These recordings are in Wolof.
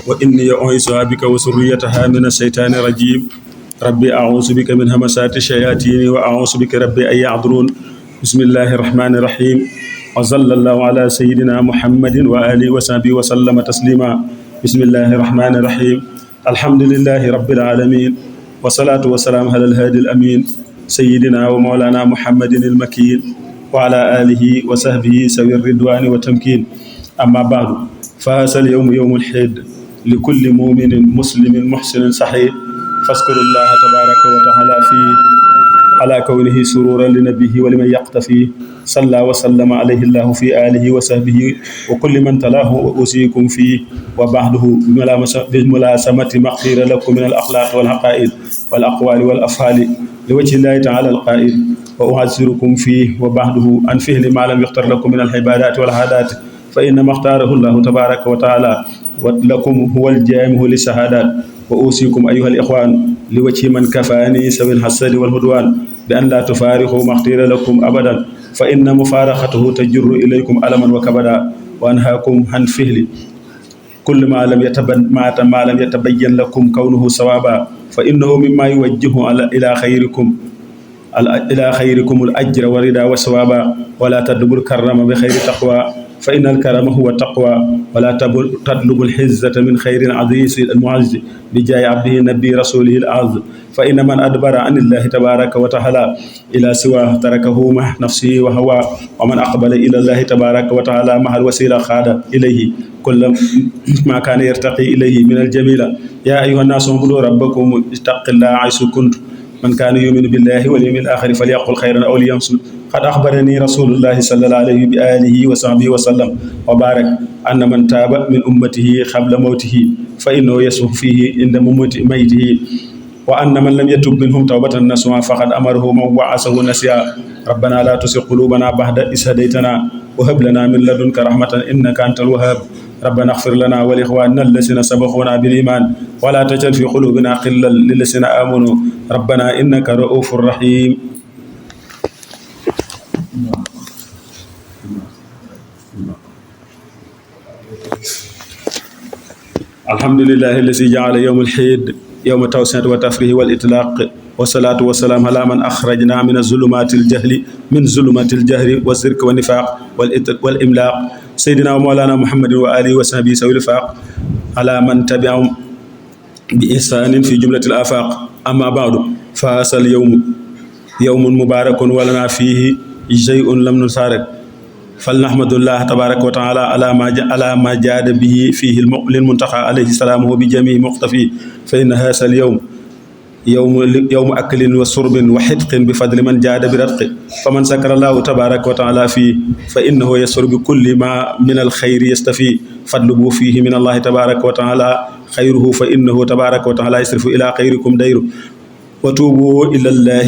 وإني أعيذها بك وذريتها من الشيطان الرجيم ربي أعوذ بك من همسات الشياطين وأعوذ بك ربي أن يحضرون بسم الله الرحمن الرحيم وصلى الله على سيدنا محمد وآله وصحبه وسلم تسليما بسم الله الرحمن الرحيم الحمد لله رب العالمين والصلاة والسلام على الهادي الأمين سيدنا ومولانا محمد المكين وعلى آله وصحبه سوي الرضوان والتمكين أما بعد فهذا اليوم يوم الحيد لكل مؤمن مسلم محسن صحيح فاذكروا الله تبارك وتعالى فيه على كونه سرورا لنبيه ولمن يقتفيه صلى وسلم عليه الله في آله وصحبه وكل من تلاه وأوصيكم فيه وبعده بملاسمة مغفرة لكم من الأخلاق والعقائد والأقوال والأفعال لوجه الله تعالى القائل وأعذركم فيه وبعده عن فعل ما لم يختر لكم من العبادات والعادات فإنما اختاره الله تبارك وتعالى ولكم هو الجامع للشهادات وأوصيكم أيها الإخوان لوجه من كفاني سوي الحسد والهدوان بأن لا تفارقوا ما اختير لكم أبدا فإن مفارقته تجر إليكم ألما وكبدا وأنهاكم عن فعل كل ما لم يتبين لكم كونه صوابا فإنه مما يوجه إلى خيركم الأجر والرضا والثواب ولا تدبر الكرم بخير تقوى فإن الكرم هو التقوى ولا تطلب الحزة من خير عزيز المعز بجاه عبده النبي رسوله الأعز فإن من أدبر عن الله تبارك وتعالى إلى سواه تركه مع نفسه وهوى ومن أقبل إلى الله تبارك وتعالى مع الوسيلة خاد إليه كل ما كان يرتقي إليه من الجميلة يا أيها الناس اعبدوا ربكم اتقوا الله حيث كنتم من كان يؤمن بالله واليوم الآخر فليقل خيرا أو ليصمت قد أخبرني رسول الله صلى الله عليه بآله وصحبه وسلم وبارك أن من تاب من أمته قبل موته فإنه يسوح فيه عند ميته وأن من لم يتب منهم توبة نصوحا فقد أمره من وعسه نسيا ربنا لا تزغ قلوبنا بعد إذ هديتنا وهب لنا من لدنك رحمة إنك أنت الوهاب ربنا اغفر لنا ولإخواننا الذين سبقونا بالإيمان ولا تجعل في قلوبنا غلا للذين آمنوا ربنا إنك رؤوف رحيم الحمد لله الذي جعل يوم الحيد يوم التوسعة والتفريح والإطلاق والصلاة والسلام على من أخرجنا من ظلمات الجهل والشرك والنفاق والإملاق سيدنا ومولانا محمد وآله وصحبه سوي الوفاق على من تبعهم بإحسان في جملة الآفاق أما بعد فهذا اليوم يوم مبارك ولنا فيه شيء لم نشارك فلنحمد الله تبارك وتعالى على ما جاد به فيه للمنتقى عليه السلام بجميع مقتفي فإن هذا اليوم يوم أكل وشرب وحدق بفضل من جاد برتق فمن سكر الله تبارك وتعالى فيه فإنه يسر بكل ما من الخير يستفي فاطلبوا فيه من الله تبارك وتعالى خيره فإنه تبارك وتعالى يصرف إلى خيركم ديره وتوبوا إلى الله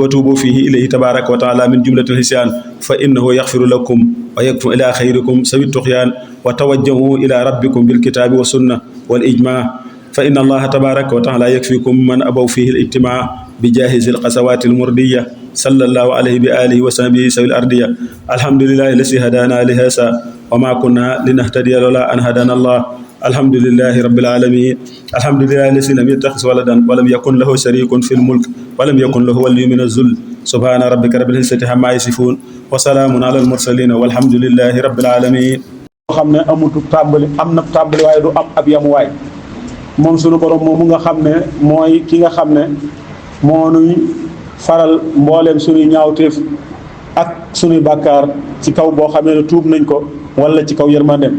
وتوبوا فيه إليه تبارك وتعالى من جملة الحسيان فإنه يغفر لكم ويكفر إلى خيركم سوي الطغيان وتوجهوا إلى ربكم بالكتاب والسنة والإجماع فإن الله تبارك وتعالى يكفيكم من أبوا فيه الاجتماع بجاهز القسوات المردية صلى الله عليه بآله وصحبه سوي الأرضية الحمد لله الذي هدانا لهذا وما كنا لنهتدي لولا أن هدانا الله الحمد لله رب العالمين الحمد لله الذي لم يتخذ ولدا ولم يكن له شريك في الملك ولم يكن له ولي من الذل سبحان ربك رب العزة عما يصفون وسلام على المرسلين والحمد لله رب العالمين xam ne amutu tàmbali am na tàmbali waaye du am ab yam waay moom sunu borom moomu nga xam ne mooy ki nga xam ne moo nuy faral mbooleem sunuy ñaawteef ak sunuy bàkkaar ci kaw boo xamee ne tuub nañ ko wala ci kaw yërmandeem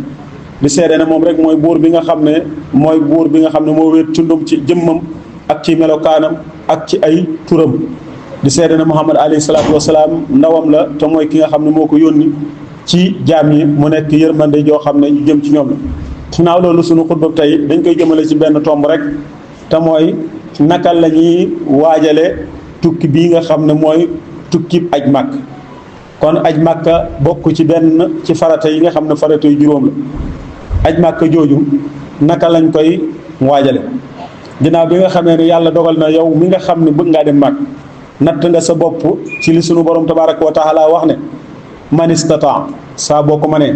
di seede ne moom rek mooy buur bi nga xam ne mooy buur bi nga xam ne moo wéet tundum ci jëmmam ak ci melokaanam ak ci ay turam di seede ne Muhammad alayhi salaatu wasalaam ndawam la te mooy ki nga xam ne moo ko yónni ci jaam yi mu nekk yërmande joo xam ne ñu jëm ci ñoom la ginnaaw loolu sunu xutba tey dañ koy jëmale ci benn tomb rek te mooy naka la ñuy waajale tukki bii nga xam ne mooy tukki aj màkk kon aj màkka bokk ci benn ci farata yi nga xam ne farata yu juróom la aj màkka jooju naka lañ koy waajale ginnaaw bi nga xamee ne yàlla dogal na yow mi nga xam ne bëgg ngaa dem màkk natt nga sa bopp ci li sunu borom tabaraka wa taala wax ne man istata saa boo ko mënee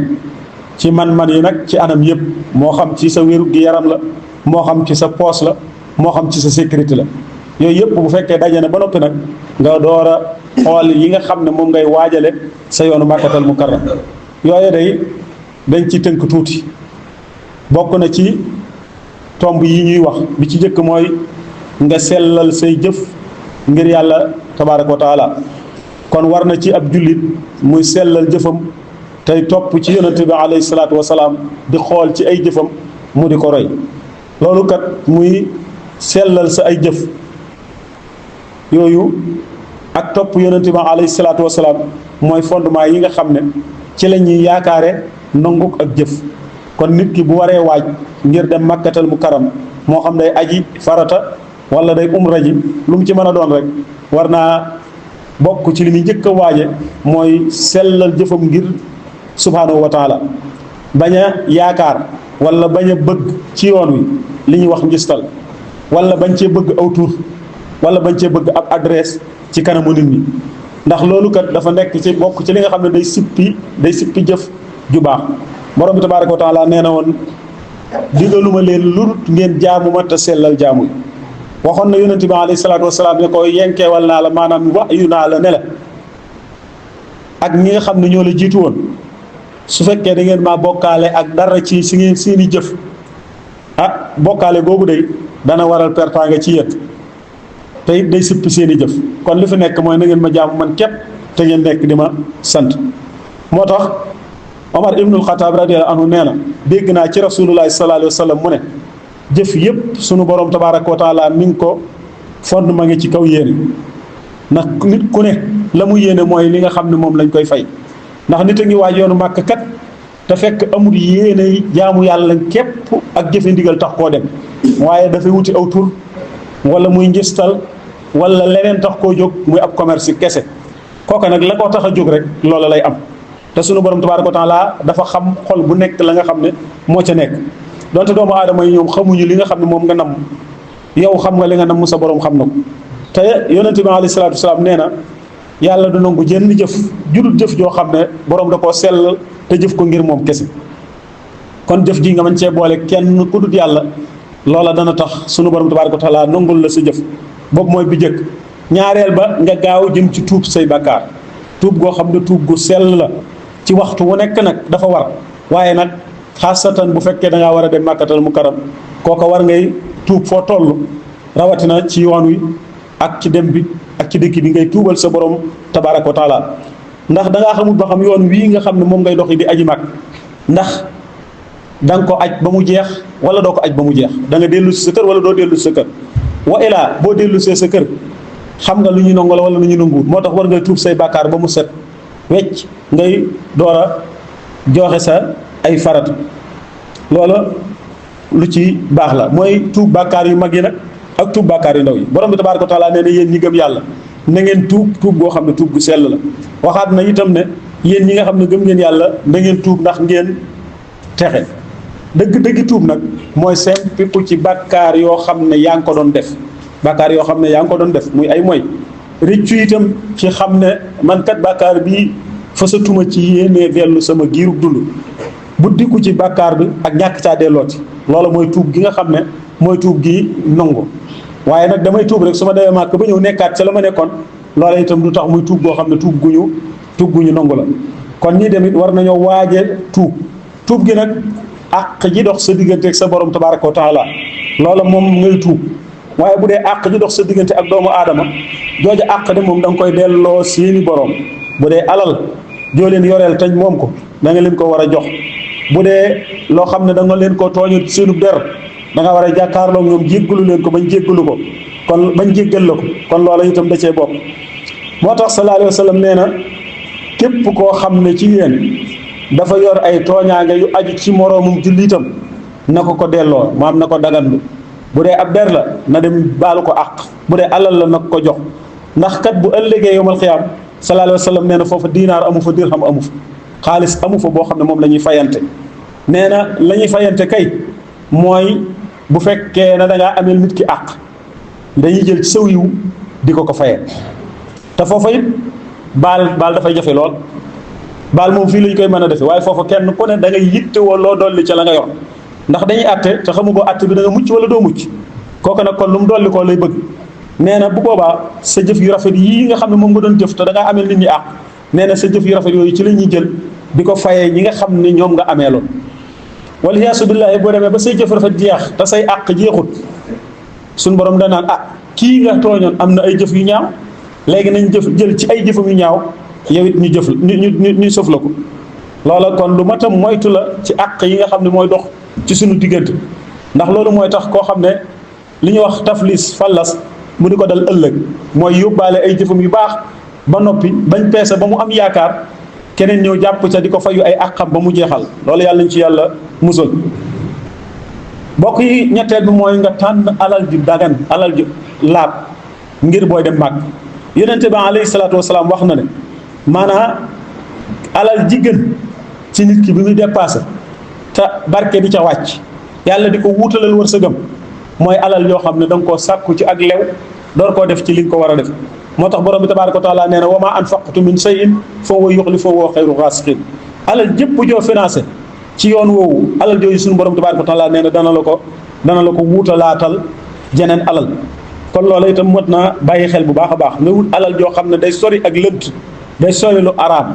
ci man-man yi nag ci anam yëpp, moo xam ci sa wéru gi yaram la, moo xam ci sa poos la, moo xam ci sa sécurité la. yooyu yëpp bu fekkee daje na ba noppi nag nga door a xool yi nga xam ne moom ngay waajale sa yoonu Makkatal Mukarram. yooyu dañ ci tënk tuuti. bokk na ci tomb yi ñuy wax bi ci njëkk mooy nga sellal say jëf ngir yàlla tabaaraka wa taala. kon war na ci ab jullit muy sellal jëfam tey topp ci yonente bi alayhi salaatu wasalaam di xool ci ay jëfam mu di ko roy. loolu kat muy sellal sa ay jëf yooyu ak topp yonente bi alayhi salaatu wasalaam mooy fondement yi nga xam ne ci la ñuy yaakaare nanguk ak jëf. kon nit ki bu waree waaj ngir dem Makkatal Mukarram moo xam day aji farata wala day umra ji lu mu ci mën a doon rek war naa bokk ci li muy njëkk a waaje mooy sellal jëfam ngir subhaanahu wa taala, bañ a yaakaar wala bañ a bëgg ci yoon wi li ñuy wax ngistal, wala bañ cee bëgg aw tur, wala bañ cee bëgg ab adresse ci kanamu nit ñi. ndax loolu kat dafa nekk ci bokk ci li nga xam ne day sippi jëf ju baax. borom bi tabaaraka wa taala nee na woon digaluma leen lu dul ngeen jaamu ma te sellal jaamu yi. waxoon na yonente bi alayhi salaatu wasalaam ne ko yenkeewal naa la, maanaam wax yu naa la ne la ak ñi nga xam ne ñoo la jiitu woon, su fekkee da ngeen maa bokkaale ak dara ci si ngeen seeni jëf, bokkaale googu day dana waral pertaange ci yéen te it day sippi seeni jëf. kon li fi nekk mooy na ngeen ma jaamu man képp te ngeen nekk di ma sant. moo tax Omar ibnul Xataab radiyallahu anhu nee na dégg naa ci rasulullahi sallallahu alayhi wa sallam mu ne jëf yëpp sunu borom tabaaraka wa taala mi ngi ko fondement ngi ci kaw yéene. ndax nit ku ne la mu yéene mooy li nga xam ne moom lañ koy fay. ndax nit a ngi waaj yoonu màkk kat te fekk amul yéene jaamu yàlla képp ak jëfe ndigal tax koo dem, waaye dafay wuti aw tur wala muy njistal wala leneen tax koo jóg muy ab commerce kese. kooka nag la koo tax a jóg rek loola lay am. te sunu borom tabaaraka wa taala dafa xam xol bu nekk la nga xam ne moo ca nekk. donte doomu aadama yi ñoom xamuñu li nga xam ne moom nga namm, yow xam nga li nga namm, sa borom xam na ko. te yonente bi alayhi salaatu wasalaam nee na yàlla du nangu jenn jëf judul jëf joo xam ne borom da koo sell te jëf ko ngir moom kese. kon jëf ji nga mën cee boole kenn ku dut yàlla, loola dana tax sunu borom tabaaraka wa taala nangul la sa jëf. boobu mooy bi jëkk. ñaareel ba nga gaaw jëm ci tuub say bakkaar, tuub goo xam ne tuub gu sell la ci waxtu wu nekk nag dafa war. waaye nag xaasatan bu fekkee da ngaa war a dem Makkatal Mukarram, kooka war ngay tuub foo toll, rawatina ci yoon wi ak ci dem bi ak ci dëkk bi ngay tuubal sa borom tabaaraka wa taala. ndax da ngaa xamul ba xam yoon wii nga xam ne moom ngay doxi di aji mag, ndax da nga ko aj ba mu jeex wala doo ko aj ba mu jeex, da nga dellu si sa kër wala doo dellu si sa kër. wa ilaa boo dellu see sa kër xam nga lu ñu nangu la wala lu ñu nanguwut. moo tax war ngay tuub say bàkkaar ba mu set wecc ngay door a joxe sa ay farat. loola lu ci baax la mooy tuub bàkkaar yu mag yi nag ak tuub bàkkaar yu ndaw yi. borom bi tabaaraka wa taala nee na yéen ñi gëm yàlla na ngeen tuub goo xam ne tuub gu sell la. waxaat na itam ne yéen ñi nga xam ne gëm ngeen yàlla na ngeen tuub ndax ngeen texe. dëgg tuub nag mooy sempiku ci bàkkaar yoo xam ne yaa ngi ko doon def. bàkkaar yoo xam ne yaa ngi ko doon def muy ay mooy rëccu itam ci xam ne man kat bàkkaar bii fasatuma ci yéenee dellu sama giirub dund, buddiku ci bàkkaar bi ak ñàkk caa dellooti. loolu mooy tuub gi nga xam ne mooy tuub gi nangu. waaye nag damay tuub rek su ma demee màkk ba ñëw nekkaat ca la ma nekkoon, loola itam du tax muy tuub goo xam ne tuub gu ñu nangu la. kon ñii demit war nañoo waaje tuub gi nag àq ji dox sa diggante ak sa borom tabaaraka wa taala loola moom ngay tuub. waaye bu dee àq ji dox sa diggante ak doomu aadama, jooja àq de moom da nga koy delloo seeni borom. bu dee alal joo leen yoreel tañ moom ko, da nga leen ko war a jox. bu dee loo xam ne da nga leen ko tooñu seenu der, da nga war a jàkkaarloo ñoom jéggalu leen ko bañ jéggalu ko, kon bañ jéggal la ko. kon loola itam da cee bopp. moo tax sallallahu alayhi wa sallam nee na képp koo xam ne ci yéen dafa yor ay tooñaange yu aju ci moroomum jullitam, na ko delloo, maam na ko dagandu. bu dee ab der la na dem baalu ko àq, bu dee alal la na ko jox. ndax kat bu ëllëgee yawmal xiyaam sallallahu alayhi wa sallam nee na foofa diinaar amu fa, dirham amu fa, xaalis amu fa boo xam ne moom la ñuy fayante. nee na la ñuy fayante kay mooy bu fekkee na da ngaa ameel nit ki àq, dañuy jël ci saw yiw di ko fayee. te foofa it baal dafay jafe lool. baal moom fii lañ koy mën a defee waaye foofu kenn ku ne da ngay yittewoo loo dolli ca la nga yor ndax dañuy àtte te xamu ko àtte bi da nga mucc wala doo mucc kooku nag kon lu mu dolli koo lay bëgg nee na bu boobaa sa jëf yu rafet yii nga xam ne moom nga doon jëf te da ngaa ameel nit ñi àq nee na sa jëf yu rafet yooyu ci la ñuy jël di ko fayee ñi nga xam ne ñoom nga ameeloon waliyaasu billaahi boo demee ba say jëf rafet jeex te say àq jeexut suñ borom danaan kii nga tooñoon am na ay jëf yu ñaaw léegi nañ jël ci ay jëfam yu ñaaw yow it ñu jëf ñu sëf la ko loola kon lu matam moytu la ci àq yi nga xam ne mooy dox ci suñu diggante ndax loolu mooy tax koo xam ne li ñuy wax taflis fallas mu di ko dal ëllëg mooy yóbbaale ay jëfam yu baax ba noppi bañ peese ba mu am yaakaar keneen ñëw jàpp ca di ko fayu ay àqam ba mu jeexal loolu yàlla nañ ci yàlla musal bokk yi ñetteel bi mooy nga tànn alal ju dagan alal ju laab ngir booy dem màgg yonente bi alayhi salaatu wasalaam wax na ne maanaam alal ji gën ci nit ki bi muy dépassé te barke di ca wàcc yàlla di ko wuutalal wërsëgam mooy alal yoo xam ne da nga koo sàkku ci ak lew door koo def ci li nga ko war a def moo tax borom bi tabaaraka wa taala nee na wa maa anfaqtu min shay'in fa huwa yukhlifuhu wa huwa khayru raasiqiin alal jëpp joo financé ci yoon woowu alal jooju suñu borom tabaaraka wa taala nee na dana la ko wuutalaatal jeneen alal kon loola itam mot naa bàyyi xel bu baax a baax nga wut alal joo xam ne day sori ak lënt day sori lu araam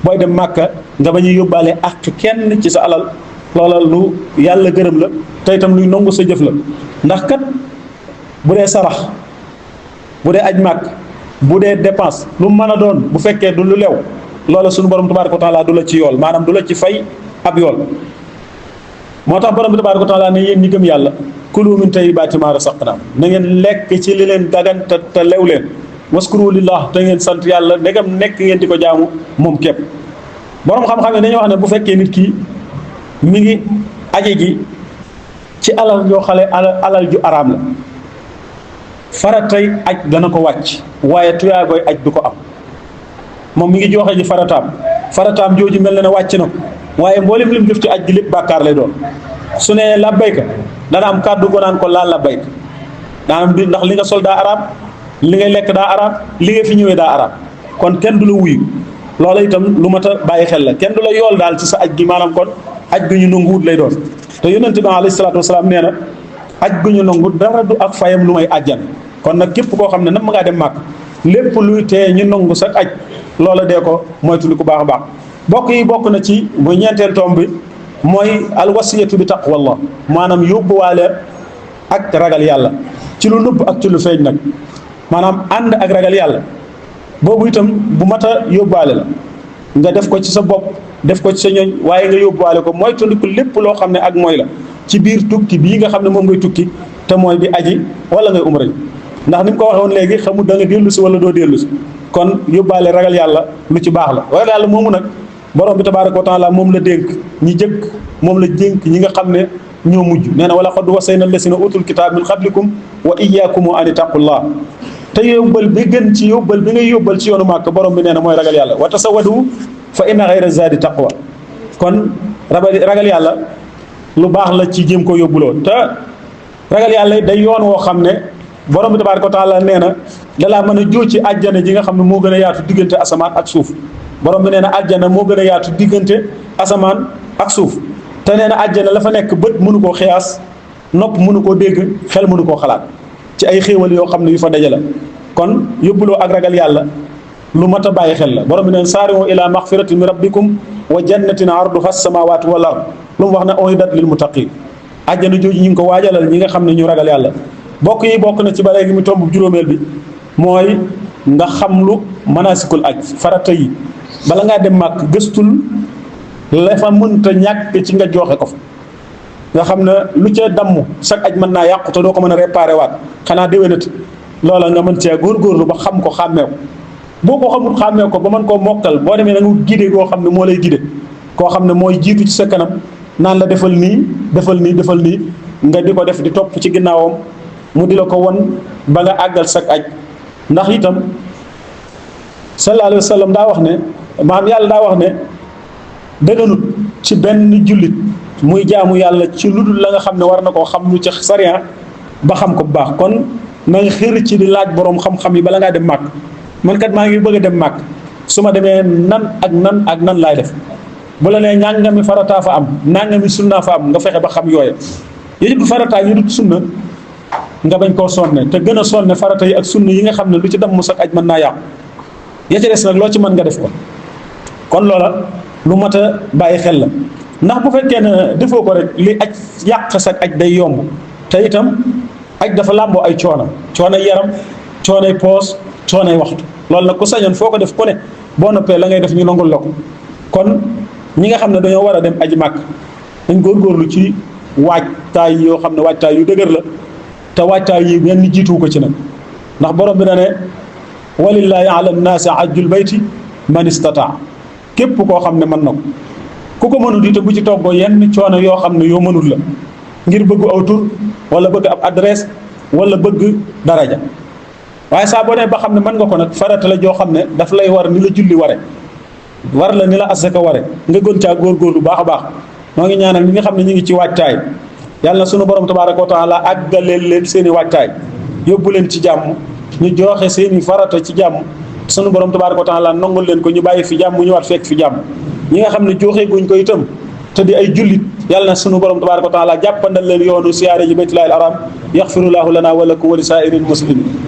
booy dem màkka nga bañ a yóbbaale ak kenn ci sa alal loola lu yàlla gërëm la te itam luy nangu sa jëf la ndax kat bu dee sarax bu dee aj màkk bu dee dépense lu mën a doon bu fekkee du lu lew loola suñu borom tabaaraka wa taala du la ci yool maanaam du la ci fay ab yool moo tax borom bi tabaaraka wa taala ne yéen ñi gëm yàlla kulu min tayyibaati maa razaqnakum na ngeen lekk ci li leen dagan te lew leen waskuru lillah te ngeen sant yàlla ndegam nekk ngeen di ko jaamu moom képp borom xam-xam yi dañuy wax ne bu fekkee nit ki mi ngi aje ji ci alal yoo xale alal ju araam la faratay aj dana ko wàcc waaye tuyaabooy aj du ko am moom mi ngi joxe ji farataam jooju mel na ne wàcc na ko waaye mboolem lim def ci aj gi lépp bàkkaar lay doon su ne labbayka dana am kàddu go naan ko laal labbayka daanam di ndax li nga sol daa araam li ngay lekk daa araam li nga fi ñëwee daa araam kon kenn du la wuyu loola itam lu mat a bàyyi xel la kenn du la yool daal ci sa aj gi maanaam kon aj gu ñu nanguwut lay doon te yonente bi alayhi salaatu wasalaam nee na aj gu ñu nangu dara du ak fayam lu may àjjan kon nag képp koo xam ne nam ma ngaa dem màkk lépp luy tee ñu nangu sa aj loola dee ko moytu li ko baax a baax bokk yi bokk na ci muy ñeenteel tomb bi mooy alwasiyatu bi taqwallah maanaam yóbbuwaale ak ragal yàlla ci lu nëbb ak ci lu feeñ nag maanaam ànd ak ragal yàlla boobu itam bu mat a yóbbaale la nga def ko ci sa bopp def ko ci sa ñoñ waaye nga yóbbuwaale ko mooy tundiku lépp loo xam ne ak mooy la ci biir tukki bii nga xam ne moom ngay tukki te mooy di aji wala ngay umra ndax ni mu ko waxee woon léegi xamul da nga dellu si wala doo dellu si kon yóbbaale ragal yàlla lu ci baax la ragal yàlla moomu nag borom bi tabaaraka wa taala moom la dénk ñi jëkk moom la dénk ñi nga xam ne ñoo mujj nee na wala qad wassayna llazina utul kitaab min qablikum wa iyyaakum an ittaqullah te yóbbal bi gën ci yóbbal bi ngay yóbbal ci yoonu màkk borom bi nee na mooy ragal yàlla wa tasawwadu fa inna xayra zaadi taqwa kon ragal yàlla lu baax la ci jéem ko yóbbuloo te ragal yàlla day yoon woo xam ne borom bi tabaaraka wa taala nee na dalaa mën a jóo ci àjjana ji nga xam ne moo gën a yaatu diggante asamaan ak suuf borom bi nee na àjjana moo gën a yaatu diggante asamaan ak suuf te nee na àjjana la fa nekk bët mënu koo xiyaas nopp mënu koo dégg xel mënu koo xalaat ci ay xéewal yoo xam ne yu fa daje la kon yóbbuloo ak ragal yàlla lu mat a bàyyi xel la borom bi neen saari'u ila maxfiratin min rabbikum wa jannatin arduha as-samawati wal ard lu mu wax ne u'iddat lil muttaqin àjjana jooju ñu ngi ko waajalal ñi nga xam ne ñu ragal yàlla bokk yi bokk na ci ba léegi mu tomb juróomeel bi mooy nga xam lu manasikul aj farata yi bala ngaa dem màkk gëstul la fa mënta ñàkk ci nga joxe ko fa nga xam ne lu ca damm chaque aj mën naa yàqu te doo ko mën a réparé waat xanaa déwénati loola nga mën cee góorgóorlu ba xam ko xàmmee ko boo ko xamul xàmmee ko ba mën koo mokkal boo demee na nga gide koo xam ne moo lay gide koo xam ne mooy jiitu ci sa kanam naan la defal nii defal nii defal nii nga di ko def di topp ci ginnaawam mu di la ko won ba nga àggal sak aj ndax itam sallallahu alayhi wa sallam daa wax ne maanaam yàlla daa wax ne dëgganut ci benn jullit muy jaamu yàlla ci lu dul la nga xam ne war na koo xam lu ci sariya ba xam ko bu baax kon na nga xër ci di laaj borom xam-xam yi bala ngaa dem màkk man kat maa ngi bëgg a dem màkk su ma demee nan ak nan laay def. bu la nee nangami farataa fa am nangami sunnaa fa am nga fexe ba xam yooya yi du farataa yi du sunna nga bañ koo sonne te gën a sonne farata yi ak sunna yi nga xam ne lu ci dem mu sak aj mën naa yàqu ya ca des nag loo ci mën nga def ko kon loola lu mat a bàyyi xel la ndax bu fekkee ne defoo ko rek li aj yàq sa aj day yomb te itam aj dafa làmboo ay coono yaram coonoy poos coonoy waxtu loolu nag ku sañoon foo ko def ku ne boo noppee la ngay def ñu nangul la ko kon ñi nga xam ne dañoo war a dem aji màkk dañ góorgóorlu ci waajtaay yoo xam ne waajtaay yu dëgër la te waajtaay yi ngeen ni jiitu ko ci nag ndax borom bi na ne walillaahi ala nnaasi ajjul bayti man istataa képp koo xam ne mën na ko ku ko mënul te bu ci toggoo yenn coono yoo xam ne yoo mënul la ngir bëgg aw tur wala bëgg ab adresse wala bëgg daraja waaye saa boo nee ba xam ne mën nga ko nag farata la joo xam ne daf lay war ni la julli ware war la ni la asaka ware nga gën caa góorgóorlu baax a baax moo ngi ñaanal ñi nga xam ne ñu ngi ci waajtaay yàlla na sunu borom tabaaraka wa taala àggaleel leen seen i waajtaay yóbbu leen ci jàmm ñu joxe seen i farata ci jàmm sunu borom tabaaraka wa taala nangul leen ko ñu bàyyi fi jàmm ñu war fekk fi jàmm ñi nga xam ne joxe guñ ko itam te di ay jullit yàlla na sunu borom tabaaraka wa taala jàppandal leen yoonu siyaare ji baytullaahil haraam yaxfirullahu lana wa lakum wa li saa'iril muslimin